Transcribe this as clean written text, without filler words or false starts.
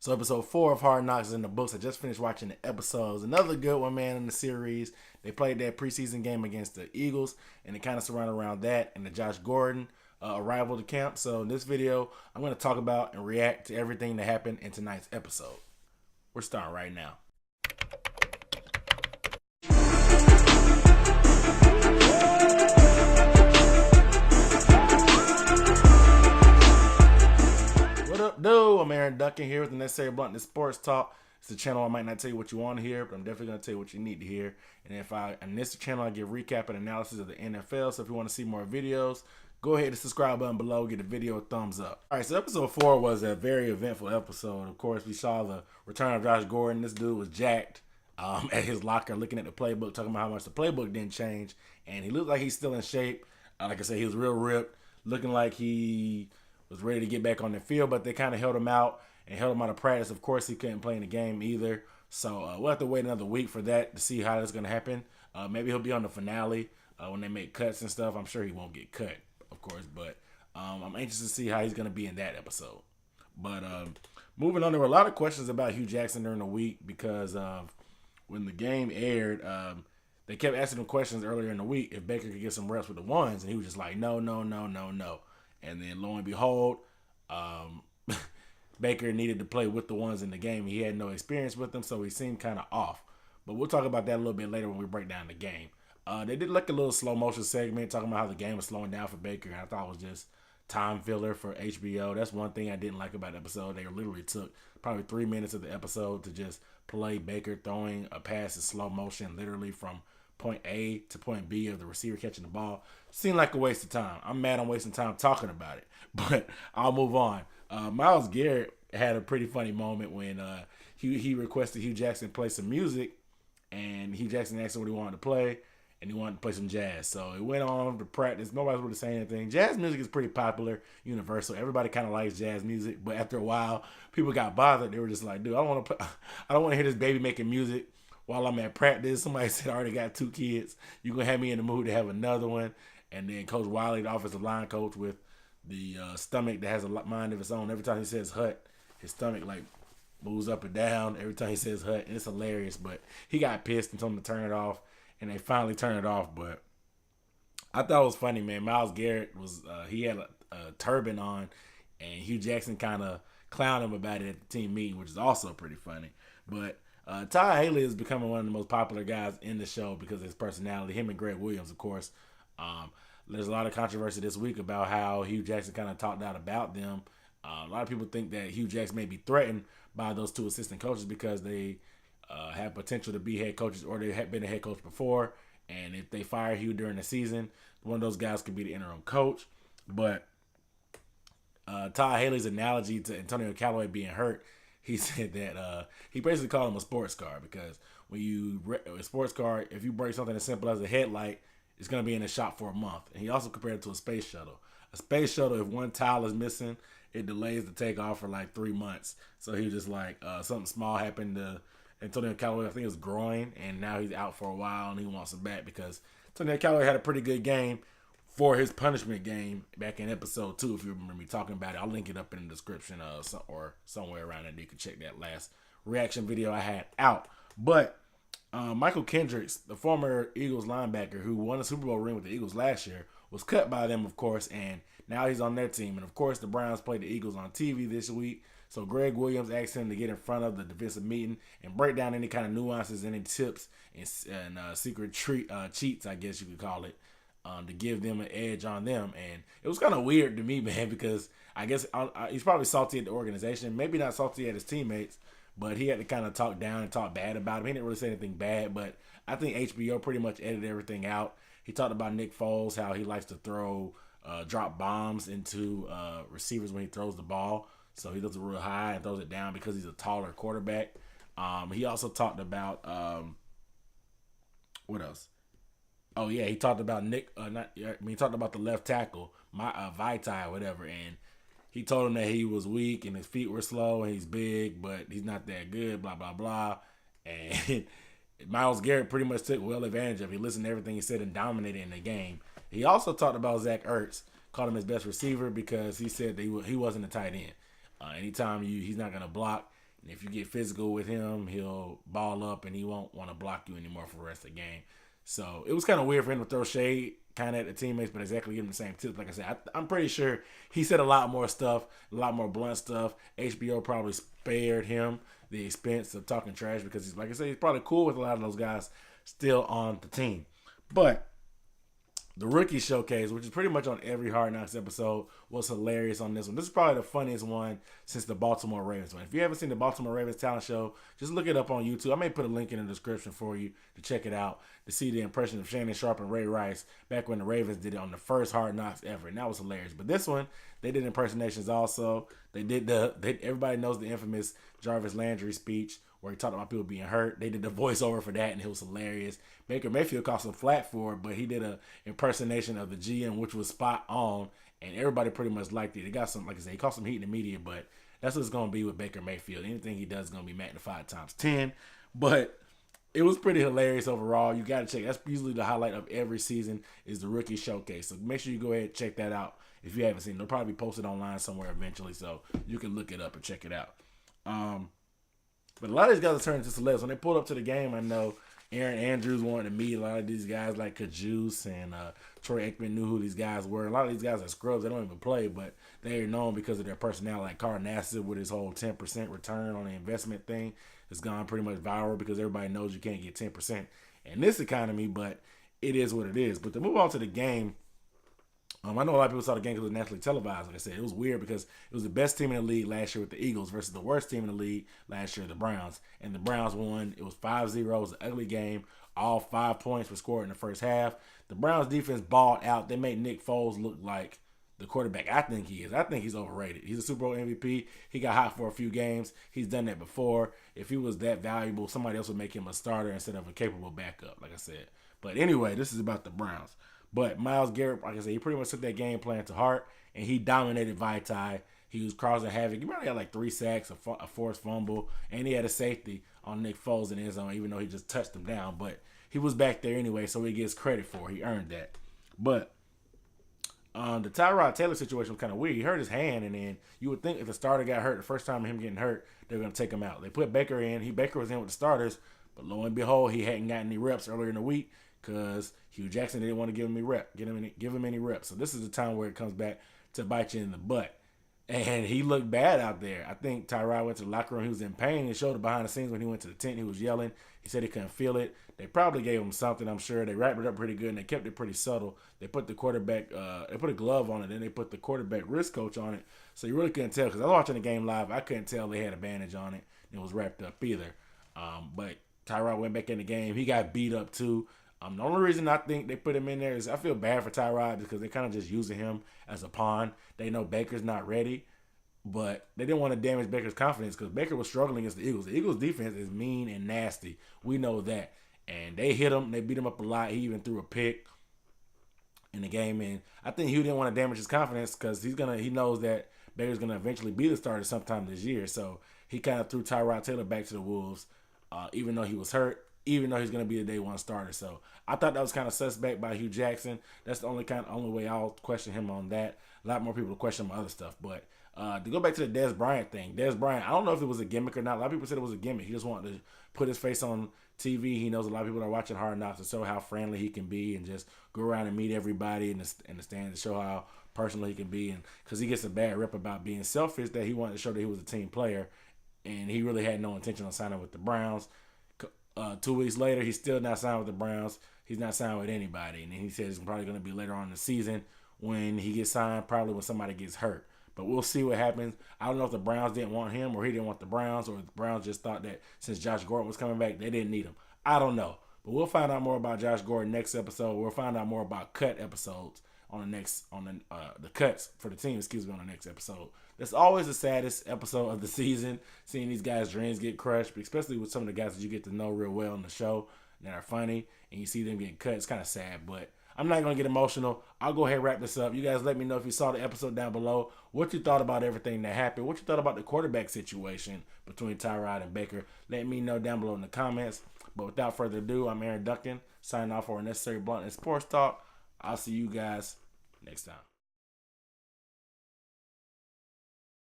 So episode 4 of Hard Knocks is in the books. I just finished watching the episodes. Another good one, man, in the series. They played that preseason game against the Eagles, and it kind of surrounded around that and the Josh Gordon arrival to camp. So in this video, I'm going to talk about and react to everything that happened in tonight's episode. We're starting right now. What up, dude? I'm Aaron Duncan here with the Necessary Bluntness Sports Talk. It's a channel I might not tell you what you want to hear, but I'm definitely going to tell you what you need to hear. And in this channel, I give recap and analysis of the NFL. So if you want to see more videos, go ahead and subscribe button below. Give the video a thumbs up. All right, so episode 4 was a very eventful episode. Of course, we saw the return of Josh Gordon. This dude was jacked at his locker, looking at the playbook, talking about how much the playbook didn't change. And he looked like he's still in shape. Like I said, he was real ripped, looking like he was ready to get back on the field, but they kind of held him out and held him out of practice. Of course, he couldn't play in the game either. So we'll have to wait another week for that to see how that's going to happen. Maybe he'll be on the finale when they make cuts and stuff. I'm sure he won't get cut, of course, but I'm anxious to see how he's going to be in that episode. But moving on, there were a lot of questions about Hue Jackson during the week because when the game aired, they kept asking him questions earlier in the week if Baker could get some reps with the ones, and he was just like, no. And then lo and behold, Baker needed to play with the ones in the game. He had no experience with them, so he seemed kind of off. But we'll talk about that a little bit later when we break down the game. They did like a little slow motion segment talking about how the game was slowing down for Baker. And I thought it was just time filler for HBO. That's one thing I didn't like about the episode. They literally took probably 3 minutes of the episode to just play Baker throwing a pass in slow motion, literally from point A to point B of the receiver catching the ball. Seemed like a waste of time. I'm mad I'm wasting time talking about it, but I'll move on. Myles Garrett had a pretty funny moment when he requested Hue Jackson play some music, and Hue Jackson asked him what he wanted to play, and he wanted to play some jazz. So it went on to practice. Nobody was really saying anything. Jazz music is pretty popular, universal. Everybody kind of likes jazz music, but after a while, people got bothered. They were just like, dude, I don't want to hear this baby making music while I'm at practice. Somebody said I already got 2 kids. You gonna have me in the mood to have another one. And then Coach Wiley, the offensive line coach with the stomach that has a mind of its own. Every time he says hut, his stomach like moves up and down every time he says hut. And it's hilarious. But he got pissed and told him to turn it off. And they finally turned it off. But I thought it was funny, man. Myles Garrett was he had a turban on, and Hue Jackson kind of clowned him about it at the team meeting, which is also pretty funny. But Ty Haley is becoming one of the most popular guys in the show because of his personality. Him and Greg Williams, of course. There's a lot of controversy this week about how Hue Jackson kind of talked out about them. A lot of people think that Hue Jackson may be threatened by those 2 assistant coaches because they have potential to be head coaches, or they have been a head coach before. And if they fire Hue during the season, one of those guys could be the interim coach. But Ty Haley's analogy to Antonio Callaway being hurt, he said that he basically called him a sports car because when you a sports car, if you break something as simple as a headlight, it's going to be in the shop for a month. And he also compared it to a space shuttle. A space shuttle, if one tile is missing, it delays the takeoff for like 3 months. So he was just like, something small happened to Antonio Callaway. I think it was groin, and now he's out for a while, and he wants him back because Antonio Callaway had a pretty good game for his punishment game back in episode 2, if you remember me talking about it. I'll link it up in the description or somewhere around there. You can check that last reaction video I had out. But Michael Kendricks, the former Eagles linebacker who won a Super Bowl ring with the Eagles last year, was cut by them, of course, and now he's on their team. And, of course, the Browns played the Eagles on TV this week. So Greg Williams asked him to get in front of the defensive meeting and break down any kind of nuances, any tips, and secret cheats, I guess you could call it, to give them an edge on them. And it was kind of weird to me, man, because I guess he's probably salty at the organization, maybe not salty at his teammates, but he had to kind of talk down and talk bad about him. He didn't really say anything bad, but I think HBO pretty much edited everything out. He talked about Nick Foles, how he likes to drop bombs into receivers when he throws the ball. So he does it real high and throws it down because he's a taller quarterback. He also talked about what else? Oh yeah, he talked about he talked about the left tackle, Vitae or whatever, and he told him that he was weak and his feet were slow and he's big, but he's not that good, blah, blah, blah. And Myles Garrett pretty much took well advantage of it. He listened to everything he said and dominated in the game. He also talked about Zach Ertz, called him his best receiver because he said that he wasn't a tight end. Anytime he's not going to block, And if you get physical with him, he'll ball up and he won't want to block you anymore for the rest of the game. So it was kind of weird for him to throw shade kind of at the teammates, but exactly give them the same tips. Like I said, I'm pretty sure he said a lot more stuff, a lot more blunt stuff. HBO probably spared him the expense of talking trash because he's, like I said, he's probably cool with a lot of those guys still on the team. But the rookie showcase, which is pretty much on every Hard Knocks episode, was hilarious on this one. This is probably the funniest one since the Baltimore Ravens one. If you haven't seen the Baltimore Ravens talent show, just look it up on YouTube. I may put a link in the description for you to check it out, to see the impression of Shannon Sharp and Ray Rice back when the Ravens did it on the first Hard Knocks ever, and that was hilarious. But this one, they did impersonations also. They did everybody knows the infamous Jarvis Landry speech where he talked about people being hurt. They did the voiceover for that, and it was hilarious. Baker Mayfield caught some flack for it, but he did a impersonation of the GM, which was spot on, and everybody pretty much liked it. He got some, like I said, he caught some heat in the media, but that's what it's going to be with Baker Mayfield. Anything he does is going to be magnified times 10, but it was pretty hilarious overall. You got to check. That's usually the highlight of every season is the rookie showcase. So make sure you go ahead and check that out if you haven't seen it. It'll probably be posted online somewhere eventually, so you can look it up and check it out. But a lot of these guys are turning into celebs. When they pulled up to the game, I know Aaron Andrews wanted to meet a lot of these guys like Kajus and Troy Aikman knew who these guys were. A lot of these guys are scrubs. They don't even play, but they are known because of their personality. Like Carl Nassib with his whole 10% return on the investment thing has gone pretty much viral because everybody knows you can't get 10% in this economy, but it is what it is. But to move on to the game, I know a lot of people saw the game because it was nationally televised. Like I said, it was weird because it was the best team in the league last year with the Eagles versus the worst team in the league last year, the Browns. And the Browns won. It was 5-0. It was an ugly game. All 5 points were scored in the first half. The Browns defense balled out. They made Nick Foles look like the quarterback I think he is. I think he's overrated. He's a Super Bowl MVP. He got hot for a few games. He's done that before. If he was that valuable, somebody else would make him a starter instead of a capable backup, like I said. But anyway, this is about the Browns. But Myles Garrett, like I said, he pretty much took that game plan to heart, and he dominated Vitae. He was causing havoc. He probably had like 3 sacks, a forced fumble, and he had a safety on Nick Foles in his zone, even though he just touched him down. But he was back there anyway, so he gets credit for it. He earned that. But the Tyrod Taylor situation was kind of weird. He hurt his hand, and then you would think if the starter got hurt the first time of him getting hurt, they were going to take him out. They put Baker in. Baker was in with the starters, but lo and behold, he hadn't gotten any reps earlier in the week because Hue Jackson didn't want to give him any reps. So this is the time where it comes back to bite you in the butt. And he looked bad out there. I think Tyrod went to the locker room. He was in pain. He showed it behind the scenes when he went to the tent. He was yelling. He said he couldn't feel it. They probably gave him something, I'm sure. They wrapped it up pretty good, and they kept it pretty subtle. They put the quarterback, they put a glove on it, then they put the quarterback wrist coach on it. So you really couldn't tell. Because I was watching the game live. I couldn't tell they had a bandage on it. It was wrapped up either. But Tyrod went back in the game. He got beat up too. The only reason I think they put him in there is I feel bad for Tyrod because they kind of just using him as a pawn. They know Baker's not ready, but they didn't want to damage Baker's confidence because Baker was struggling against the Eagles. The Eagles' defense is mean and nasty. We know that. And they hit him. They beat him up a lot. He even threw a pick in the game. And I think Hugh didn't want to damage his confidence because he knows that Baker's going to eventually be the starter sometime this year. So he kind of threw Tyrod Taylor back to the Wolves, even though he was hurt, even though he's going to be the day one starter. So I thought that was kind of suspect by Hue Jackson. That's the only way I'll question him on that. A lot more people question him on other stuff. But to go back to the Dez Bryant thing, Dez Bryant, I don't know if it was a gimmick or not. A lot of people said it was a gimmick. He just wanted to put his face on TV. He knows a lot of people are watching Hard Knocks to show how friendly he can be and just go around and meet everybody in the stand to show how personal he can be. And because he gets a bad rep about being selfish, that he wanted to show that he was a team player, and he really had no intention on signing with the Browns. 2 weeks later, he's still not signed with the Browns. He's not signed with anybody. And then he says it's probably going to be later on in the season when he gets signed, probably when somebody gets hurt. But we'll see what happens. I don't know if the Browns didn't want him or he didn't want the Browns, or the Browns just thought that since Josh Gordon was coming back, they didn't need him. I don't know. But we'll find out more about Josh Gordon next episode. We'll find out more about cut episodes on the cuts for the team, on the next episode. That's always the saddest episode of the season, seeing these guys' dreams get crushed, but especially with some of the guys that you get to know real well in the show that are funny, and you see them getting cut. It's kind of sad, but I'm not going to get emotional. I'll go ahead and wrap this up. You guys let me know if you saw the episode down below, what you thought about everything that happened, what you thought about the quarterback situation between Tyrod and Baker. Let me know down below in the comments. But without further ado, I'm Aaron Duncan, signing off for Unnecessary Blunt and Sports Talk. I'll see you guys next time.